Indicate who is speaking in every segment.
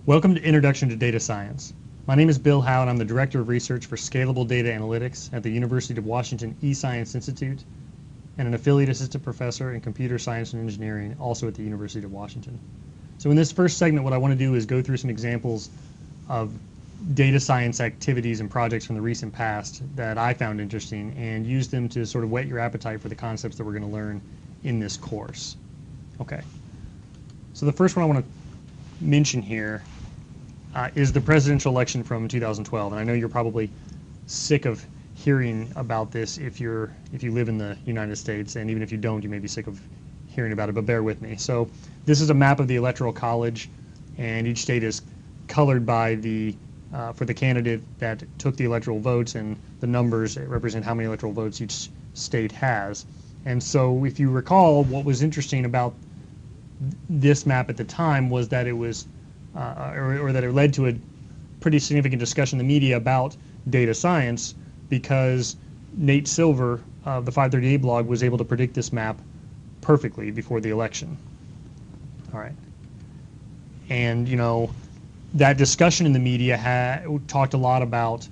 Speaker 1: Welcome to Introduction to Data Science. My name is Bill Howe and I'm the Director of Research for Scalable Data Analytics at the University of Washington eScience Institute and an affiliate assistant professor in computer science and engineering also at the University of Washington. So in this first segment what I want to do is go through some examples of data science activities and projects from the recent past that I found interesting and use them to sort of whet your appetite for the concepts that we're going to learn in this course. Okay, so the first one I want to mention here is the presidential election from 2012, and I know you're probably sick of hearing about this if you live in the United States, and even if you don't, you may be sick of hearing about it, but bear with me. So this is a map of the Electoral College, and each state is colored by the for the candidate that took the electoral votes, and the numbers represent how many electoral votes each state has. And so if you recall, what was interesting about this map at the time was that it was or that it led to a pretty significant discussion in the media about data science, because Nate Silver of the 538 blog was able to predict this map perfectly before the election. All right. And, you know, that discussion in the media talked a lot about,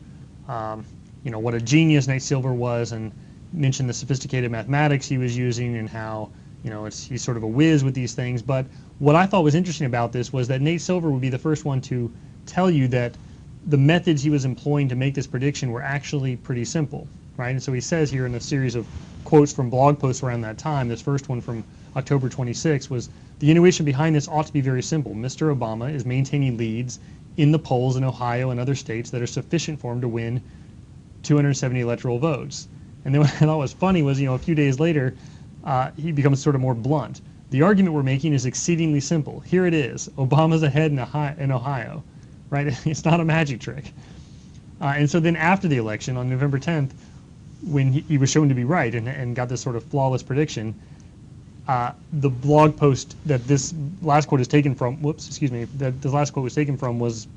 Speaker 1: you know, what a genius Nate Silver was, and mentioned the sophisticated mathematics he was using and how, you know, he's sort of a whiz with these things. But what I thought was interesting about this was that Nate Silver would be the first one to tell you that the methods he was employing to make this prediction were actually pretty simple, right? And so he says here in a series of quotes from blog posts around that time, this first one from October 26 was, "The intuition behind this ought to be very simple. Mr. Obama is maintaining leads in the polls in Ohio and other states that are sufficient for him to win 270 electoral votes." And then what I thought was funny was, you know, a few days later, he becomes sort of more blunt. "The argument we're making is exceedingly simple. Here it is. Obama's ahead in Ohio," right? It's not a magic trick. And so then after the election on November 10th, when he was shown to be right and got this sort of flawless prediction, the blog post that this last quote is taken from, that the last quote was taken from was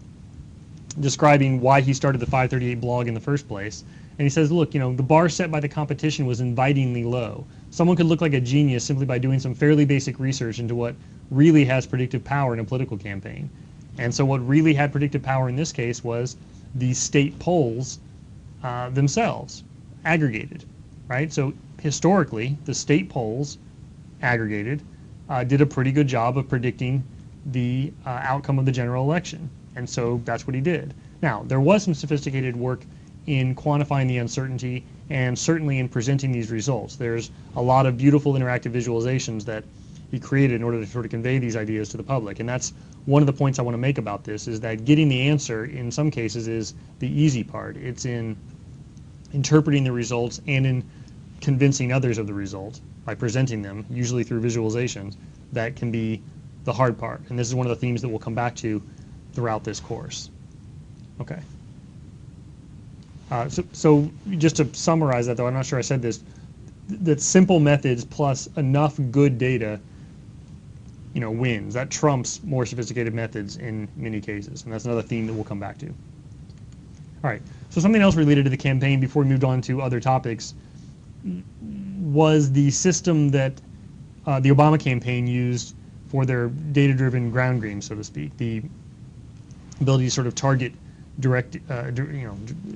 Speaker 1: describing why he started the 538 blog in the first place. And he says, look, you know, the bar set by the competition was invitingly low. Someone could look like a genius simply by doing some fairly basic research into what really has predictive power in a political campaign. And so what really had predictive power in this case was the state polls themselves, aggregated, right? So historically, the state polls aggregated did a pretty good job of predicting the outcome of the general election. And so that's what he did. Now, there was some sophisticated work in quantifying the uncertainty and certainly in presenting these results. There's a lot of beautiful interactive visualizations that he created in order to sort of convey these ideas to the public. And that's one of the points I want to make about this, is that getting the answer in some cases is the easy part. It's in interpreting the results and in convincing others of the result by presenting them, usually through visualizations, that can be the hard part. And this is one of the themes that we'll come back to throughout this course. Okay. So just to summarize that, though, I'm not sure I said this, that simple methods plus enough good data, you know, wins. That trumps more sophisticated methods in many cases, and that's another theme that we'll come back to. All right, so something else related to the campaign before we moved on to other topics was the system that the Obama campaign used for their data-driven ground game, so to speak, the ability to sort of target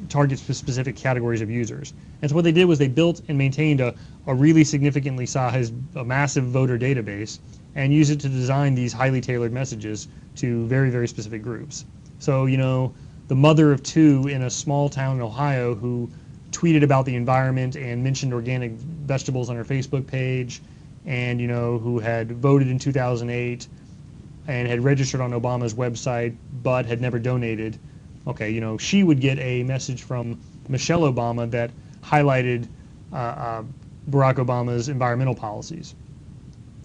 Speaker 1: target specific categories of users. And so what they did was they built and maintained a really significantly sized, a massive voter database, and used it to design these highly tailored messages to very, very specific groups. So, you know, the mother of two in a small town in Ohio who tweeted about the environment and mentioned organic vegetables on her Facebook page, and, you know, who had voted in 2008 and had registered on Obama's website but had never donated. Okay, you know, she would get a message from Michelle Obama that highlighted Barack Obama's environmental policies.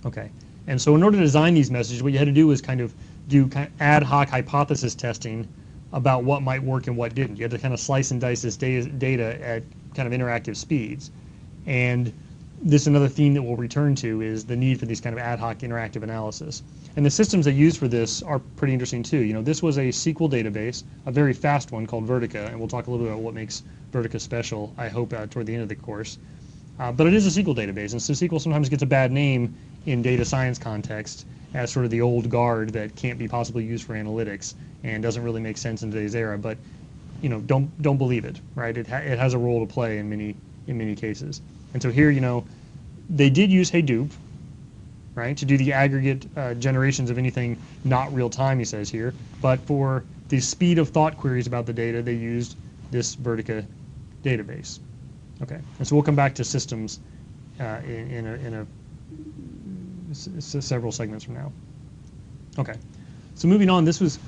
Speaker 1: Okay, and so in order to design these messages, what you had to do was kind of do ad hoc hypothesis testing about what might work and what didn't. You had to kind of slice and dice this data at kind of interactive speeds. And this is another theme that we'll return to, is the need for these kind of ad hoc interactive analysis. And the systems they use for this are pretty interesting too. You know, this was a SQL database, a very fast one called Vertica, and we'll talk a little bit about what makes Vertica special, I hope, toward the end of the course. But it is a SQL database, and so SQL sometimes gets a bad name in data science context as sort of the old guard that can't be possibly used for analytics and doesn't really make sense in today's era. But don't believe it, right? It has a role to play in many cases. And so here, they did use Hadoop, right, to do the aggregate generations of anything not real time, he says here. But for the speed of thought queries about the data, they used this Vertica database. Okay, and so we'll come back to systems in several segments from now. Okay, so moving on, this was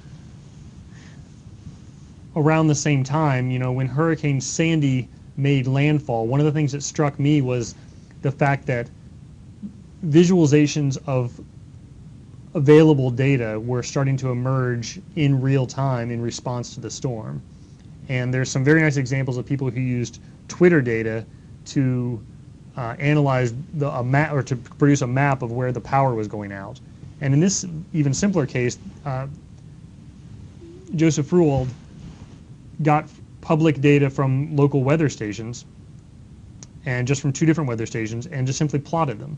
Speaker 1: around the same time, when Hurricane Sandy made landfall. One of the things that struck me was the fact that visualizations of available data were starting to emerge in real time in response to the storm. And there's some very nice examples of people who used Twitter data to analyze a map, or to produce a map of where the power was going out. And in this even simpler case, Joseph Fruwald got public data from local weather stations, and just from 2 different weather stations, and just simply plotted them.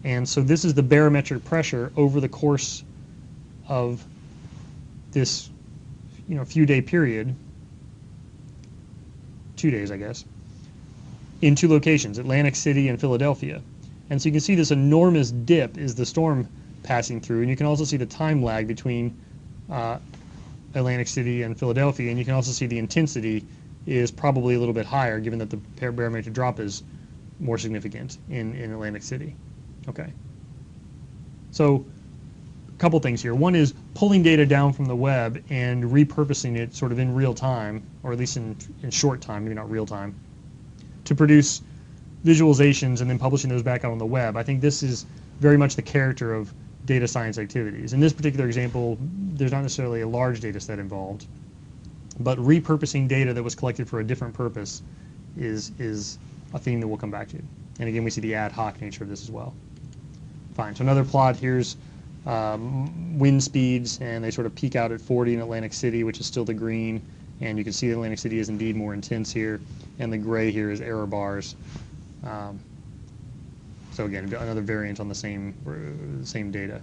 Speaker 1: And so this is the barometric pressure over the course of this few day period, 2 days I guess, in 2 locations, Atlantic City and Philadelphia. And so you can see this enormous dip is the storm passing through, and you can also see the time lag between Atlantic City and Philadelphia, and you can also see the intensity is probably a little bit higher given that the barometric drop is more significant in Atlantic City. Okay. So a couple things here. One is pulling data down from the web and repurposing it sort of in real time, or at least in short time, maybe not real time, to produce visualizations and then publishing those back out on the web. I think this is very much the character of data science activities. In this particular example, there's not necessarily a large data set involved, but repurposing data that was collected for a different purpose is a theme that we'll come back to. And again, we see the ad hoc nature of this as well. Fine, so another plot, here's wind speeds, and they sort of peak out at 40 in Atlantic City, which is still the green, and you can see Atlantic City is indeed more intense here, and the gray here is error bars. So again, another variant on the same data.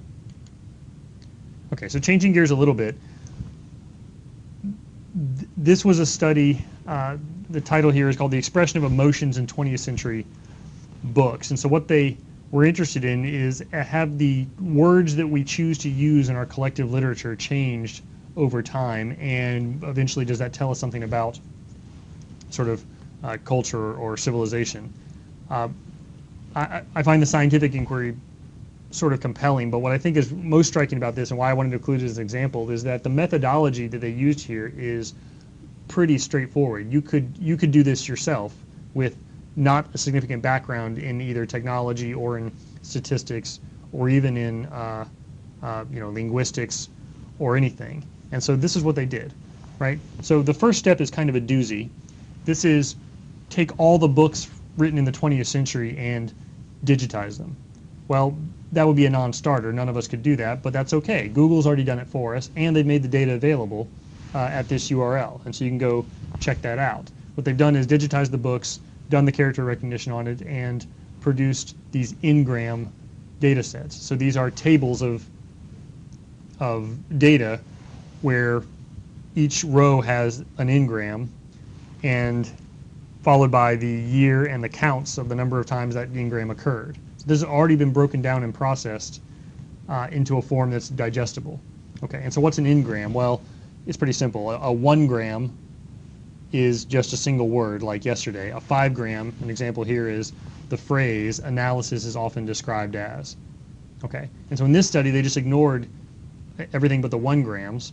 Speaker 1: Okay, so changing gears a little bit, this was a study, the title here is called The Expression of Emotions in 20th Century Books. And so what they were interested in is have the words that we choose to use in our collective literature changed over time, and eventually does that tell us something about sort of culture or civilization. I find the scientific inquiry sort of compelling, but what I think is most striking about this, and why I wanted to include it as an example, is that the methodology that they used here is pretty straightforward. You could do this yourself with not a significant background in either technology or in statistics or even in linguistics or anything. And so this is what they did, right? So the first step is kind of a doozy. This is take all the books written in the 20th century and digitize them. Well, that would be a non-starter. None of us could do that, but that's okay. Google's already done it for us, and they've made the data available at this URL, and so you can go check that out. What they've done is digitized the books, done the character recognition on it, and produced these n-gram data sets. So these are tables of data where each row has an n-gram, and followed by the year and the counts of the number of times that n-gram occurred. So this has already been broken down and processed into a form that's digestible. Okay, and so what's an n-gram? Well, it's pretty simple. A 1 gram is just a single word, like yesterday. A 5 gram, an example here is the phrase analysis is often described as. Okay, and so in this study they just ignored everything but the 1 grams,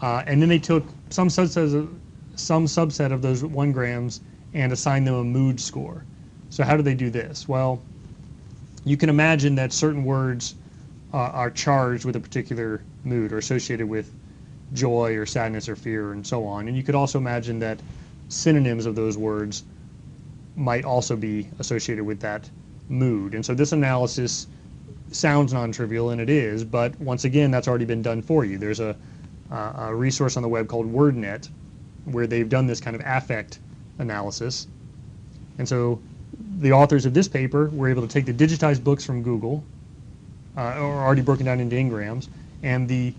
Speaker 1: and then they took some subset of those 1 grams and assigned them a mood score. So how do they do this? Well, you can imagine that certain words are charged with a particular mood or associated with joy or sadness or fear and so on. And you could also imagine that synonyms of those words might also be associated with that mood. And so this analysis sounds non-trivial, and it is, but once again, that's already been done for you. There's a resource on the web called WordNet where they've done this kind of affect analysis. And so the authors of this paper were able to take the digitized books from Google, or already broken down into ngrams, and the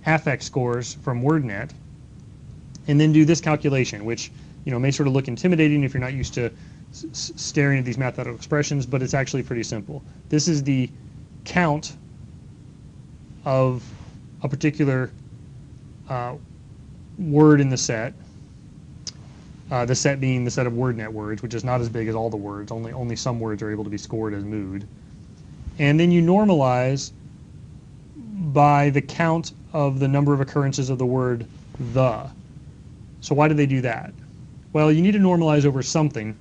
Speaker 1: affect scores from WordNet, and then do this calculation, which may sort of look intimidating if you're not used to staring at these mathematical expressions, but it's actually pretty simple. This is the count of a particular word in the set being the set of WordNet words, which is not as big as all the words. Only some words are able to be scored as mood. And then you normalize by the count of the number of occurrences of the word the. So why do they do that? Well, you need to normalize over something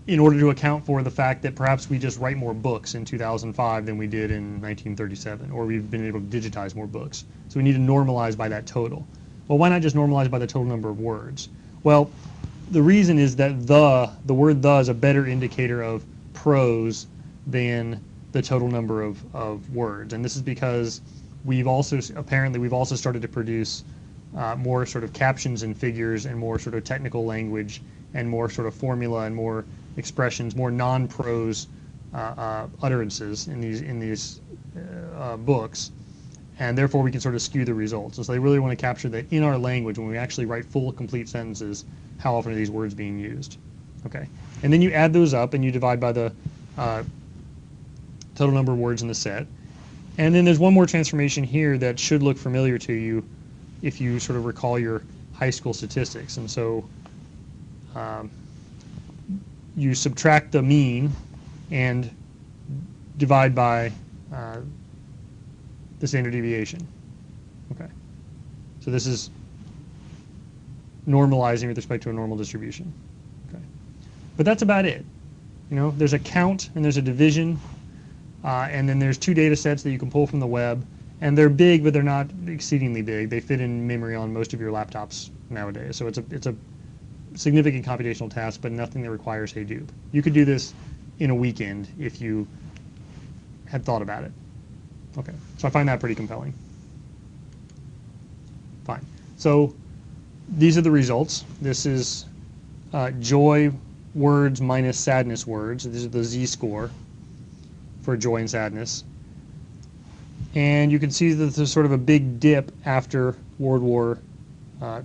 Speaker 1: in order to account for the fact that perhaps we just write more books in 2005 than we did in 1937, or we've been able to digitize more books. So we need to normalize by that total. Well, why not just normalize by the total number of words? Well, the reason is that the word the is a better indicator of prose than the total number of words. And this is because we've also started to produce more sort of captions and figures and more sort of technical language and more sort of formula and more expressions, more non-prose utterances in these books. And therefore we can sort of skew the results. And so they really want to capture that in our language, when we actually write full, complete sentences, how often are these words being used? Okay. And then you add those up and you divide by the total number of words in the set. And then there's one more transformation here that should look familiar to you if you sort of recall your high school statistics. And so you subtract the mean and divide by the standard deviation. Okay. So this is normalizing with respect to a normal distribution. Okay. But that's about it. There's a count and there's a division, and then there's two data sets that you can pull from the web, and they're big, but they're not exceedingly big. They fit in memory on most of your laptops nowadays. So it's a significant computational task, but nothing that requires Hadoop. You could do this in a weekend if you had thought about it. Okay, so I find that pretty compelling. Fine. So these are the results. This is joy words minus sadness words. This is the z-score for joy and sadness. And you can see that there's sort of a big dip after World War II.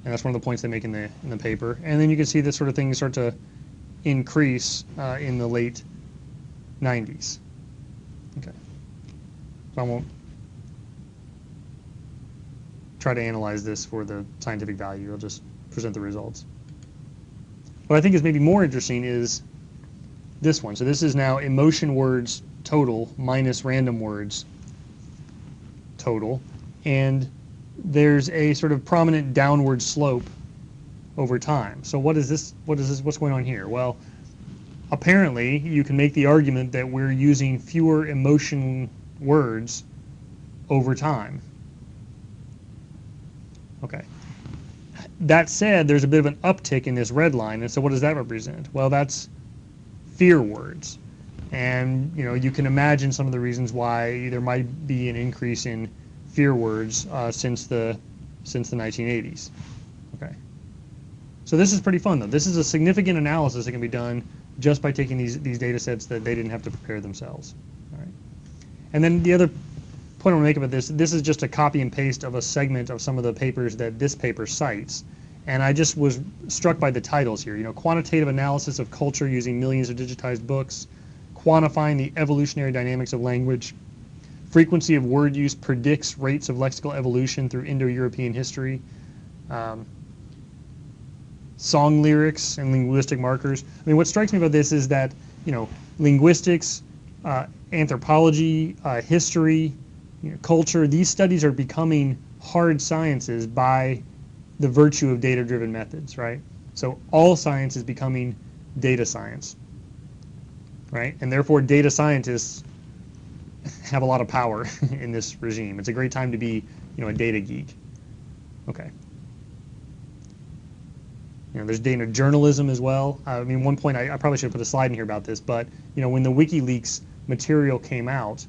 Speaker 1: And that's one of the points they make in the paper. And then you can see this sort of thing start to increase in the late 90s. Okay. So I won't try to analyze this for the scientific value. I'll just present the results. What I think is maybe more interesting is this one. So this is now emotion words total minus random words total. And there's a sort of prominent downward slope over time. So what is this? What's going on here? Well, apparently you can make the argument that we're using fewer emotion words over time. Okay. That said, there's a bit of an uptick in this red line, and so what does that represent? Well, that's fear words. And you can imagine some of the reasons why there might be an increase in fear words since the 1980s. Okay. So this is pretty fun, though. This is a significant analysis that can be done just by taking these data sets that they didn't have to prepare themselves. All right. And then the other point I want to make about this is just a copy and paste of a segment of some of the papers that this paper cites. And I just was struck by the titles here. Quantitative analysis of culture using millions of digitized books, quantifying the evolutionary dynamics of language, frequency of word use predicts rates of lexical evolution through Indo-European history, song lyrics and linguistic markers. I mean, what strikes me about this is that, linguistics, anthropology, history, culture, these studies are becoming hard sciences by the virtue of data-driven methods, right? So all science is becoming data science, right? And therefore data scientists have a lot of power in this regime. It's a great time to be, a data geek. Okay. There's data journalism as well. I mean, one point, I probably should have put a slide in here about this, but, when the WikiLeaks material came out,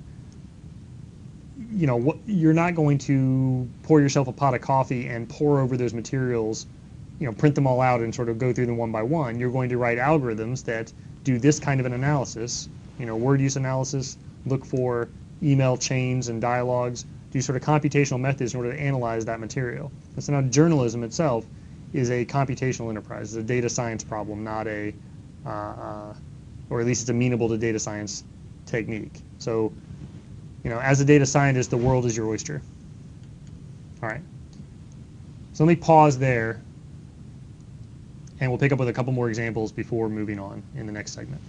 Speaker 1: you're not going to pour yourself a pot of coffee and pour over those materials, print them all out and sort of go through them one by one. You're going to write algorithms that do this kind of an analysis, word use analysis, look for email chains and dialogues, do sort of computational methods in order to analyze that material. And so now journalism itself is a computational enterprise. It's a data science problem, not a, or at least it's amenable to data science technique. So, as a data scientist, the world is your oyster. All right. So let me pause there, and we'll pick up with a couple more examples before moving on in the next segment.